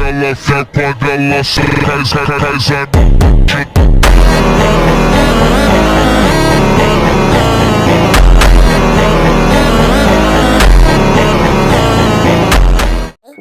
ela fé quando ela sai,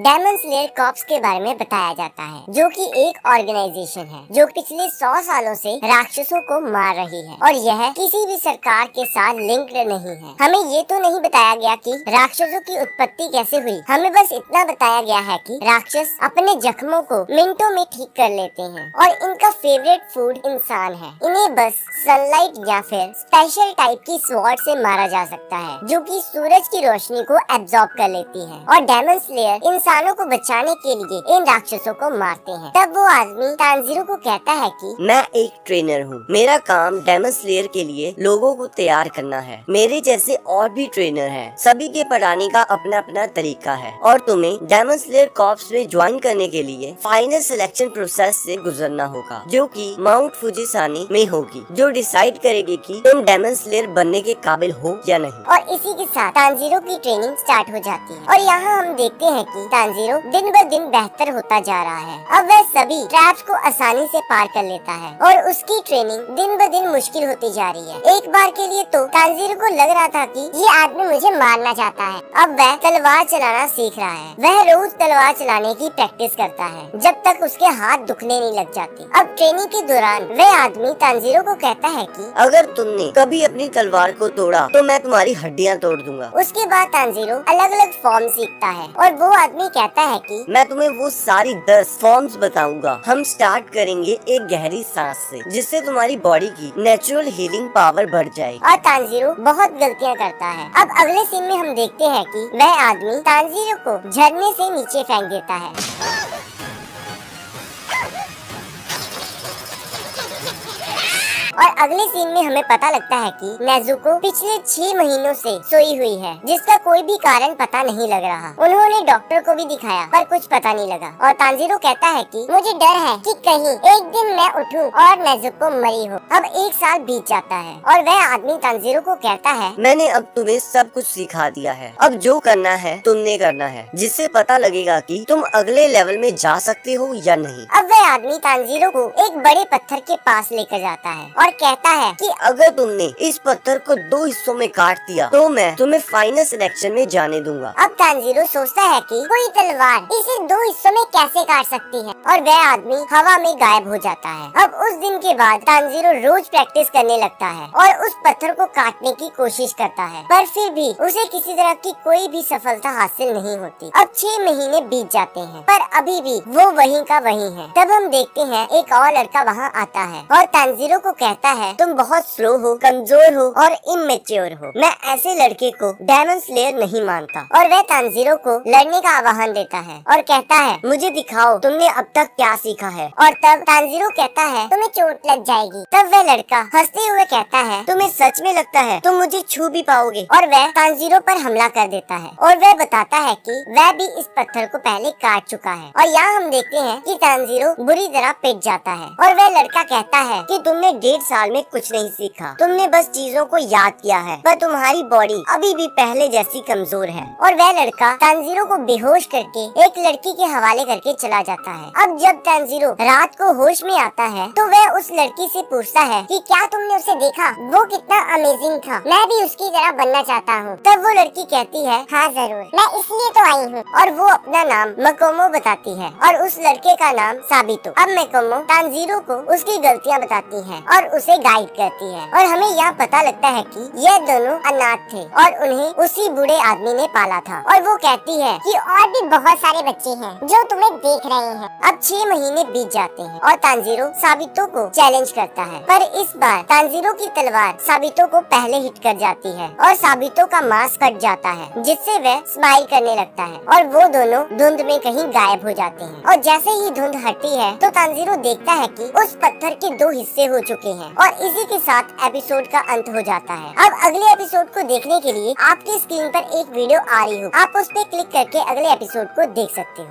Demon Slayer Corps के बारे में बताया जाता है, जो कि एक ऑर्गेनाइजेशन है जो पिछले 100 सालों से राक्षसों को मार रही है और यह किसी भी सरकार के साथ लिंक्ड नहीं है। हमें ये तो नहीं बताया गया कि राक्षसों की उत्पत्ति कैसे हुई, हमें बस इतना बताया गया है कि राक्षस अपने जख्मों को मिनटों में ठीक कर लेते हैं और इनका फेवरेट फूड इंसान है। इन्हें बस सनलाइट या फिर स्पेशल टाइप की स्वॉर्ड से मारा जा सकता है, जो कि सूरज की रोशनी को एब्जॉर्ब कर लेती है। और डेमन स्लेयर इंसानों को बचाने के लिए इन राक्षसों को मारते हैं। तब वो आदमी तानजीरो को कहता है कि मैं एक ट्रेनर हूँ, मेरा काम डेमन स्लेयर के लिए लोगों को तैयार करना है। मेरे जैसे और भी ट्रेनर हैं, सभी के पढ़ाने का अपना अपना तरीका है और तुम्हें डेमन स्लेयर कॉर्प्स में ज्वाइन करने के लिए फाइनल सिलेक्शन प्रोसेस से गुजरना होगा, जो कि माउंट फुजिसानी में होगी, जो डिसाइड करेगी कि तुम डेमन स्लेयर बनने के काबिल हो या नहीं। और इसी के साथ तानजीरो की ट्रेनिंग स्टार्ट हो जाती है और यहाँ हम देखते हैं कि तानजीरो दिन ब दिन बेहतर होता जा रहा है। अब वह सभी ट्रैप्स को आसानी से पार कर लेता है और उसकी ट्रेनिंग दिन ब दिन मुश्किल होती जा रही है। एक बार के लिए तो तानजीरो को लग रहा था कि ये आदमी मुझे मारना चाहता है। अब वह तलवार चलाना सीख रहा है। वह रोज तलवार चलाने की प्रैक्टिस करता है जब तक उसके हाथ दुखने नहीं लग जाते। अब ट्रेनिंग के दौरान वह आदमी तानजीरो को कहता है कि अगर तुमने कभी अपनी तलवार को तोड़ा तो मैं तुम्हारी हड्डियाँ तोड़ दूंगा। उसके बाद तानजीरो अलग अलग फॉर्म सीखता है और वो आदमी कहता है कि मैं तुम्हें वो सारी 10 फॉर्म्स बताऊंगा। हम स्टार्ट करेंगे एक गहरी सांस से, जिससे तुम्हारी बॉडी की नेचुरल हीलिंग पावर बढ़ जाएगी। और तानजीरो बहुत गलतियां करता है। अब अगले सीन में हम देखते हैं कि वह आदमी तानजीरो को झरने से नीचे फेंक देता है। और अगले सीन में हमें पता लगता है कि नेजुको पिछले 6 महीनों से सोई हुई है, जिसका कोई भी कारण पता नहीं लग रहा। उन्होंने डॉक्टर को भी दिखाया पर कुछ पता नहीं लगा। और तानजीरो कहता है कि मुझे डर है कि कहीं एक दिन मैं उठूं और नेजुको मरी हो। अब 1 साल बीत जाता है और वह आदमी तानजीरो को कहता है मैंने अब तुम्हें सब कुछ सिखा दिया है, अब जो करना है तुमने करना है, जिससे पता लगेगा कि तुम अगले लेवल में जा सकते हो या नहीं। अब वह आदमी तानजीरो को एक बड़े पत्थर के पास लेकर जाता है और कहता है कि अगर तुमने इस पत्थर को 2 हिस्सों में काट दिया तो मैं तुम्हें फाइनल सिलेक्शन में जाने दूंगा। अब तानजीरो सोचता है कि कोई तलवार इसे 2 हिस्सों में कैसे काट सकती है और वह आदमी हवा में गायब हो जाता है। अब उस दिन के बाद तानजीरो रोज प्रैक्टिस करने लगता है और उस पत्थर को काटने की कोशिश करता है, पर फिर भी उसे किसी तरह की कोई भी सफलता हासिल नहीं होती। अब 6 महीने बीत जाते हैं पर अभी भी वो वहीं का वहीं है। तब हम देखते हैं एक और लड़का वहाँ आता है और तानजीरो को कहता है तुम बहुत स्लो हो, कमजोर हो और इमेच्योर हो। मैं ऐसे लड़के को डेमन स्लेयर नहीं मानता। और वह तानजीरो को लड़ने का आह्वान देता है और कहता है मुझे दिखाओ तुमने अब तक क्या सीखा है। और तब तानजीरो कहता है तुम्हें चोट लग जाएगी। तब वह लड़का हंसते हुए कहता है तुम्हें सच में लगता है तुम मुझे छू भी पाओगे। और वह तानजीरो पर हमला कर देता है और वह बताता है कि वह भी इस पत्थर को पहले काट चुका है। और यहाँ हम देखते हैं कि तानजीरो बुरी तरह पिट जाता है और वह लड़का कहता है कि तुमने 1.5 साल में कुछ नहीं सीखा, तुमने बस चीजों को याद किया है, पर तुम्हारी बॉडी अभी भी पहले जैसी कमजोर है। और वह लड़का तानजीरो को बेहोश करके एक लड़की के हवाले करके चला जाता है। अब जब तानजीरो रात को होश में आता है तो वह उस लड़की से पूछता है कि क्या तुमने उसे देखा, वो कितना अमेजिंग था, मैं भी उसकी तरह बनना चाहता हूँ। तब वो लड़की कहती है हाँ जरूर, मैं इसलिए तो आई हूँ। और वो अपना नाम मकोमो बताती है और उस लड़के का नाम साबितो। अब मकोमो तानजीरो को उसकी गलतियाँ बताती है और उसे गाइड करती है और हमें यहाँ पता लगता है कि ये दोनों अनाथ थे और उन्हें उसी बूढ़े आदमी ने पाला था। और वो कहती है कि और भी बहुत सारे बच्चे हैं जो तुम्हें देख रहे हैं। अब 6 महीने बीत जाते हैं और तानजीरो साबितो को चैलेंज करता है, पर इस बार तानजीरो की तलवार साबितो को पहले हिट कर जाती है और साबितो का मास्क कट जाता है, जिससे वह स्माइल करने लगता है और वो दोनों धुंध में कहीं गायब हो जाते हैं। और जैसे ही धुंध हटती है तो तानजीरो देखता है कि उस पत्थर के 2 हिस्से हो चुके हैं और इसी के साथ एपिसोड का अंत हो जाता है। अब अगले एपिसोड को देखने के लिए आपकी स्क्रीन पर एक वीडियो आ रही हो, आप उस पर क्लिक करके अगले एपिसोड को देख सकते हो।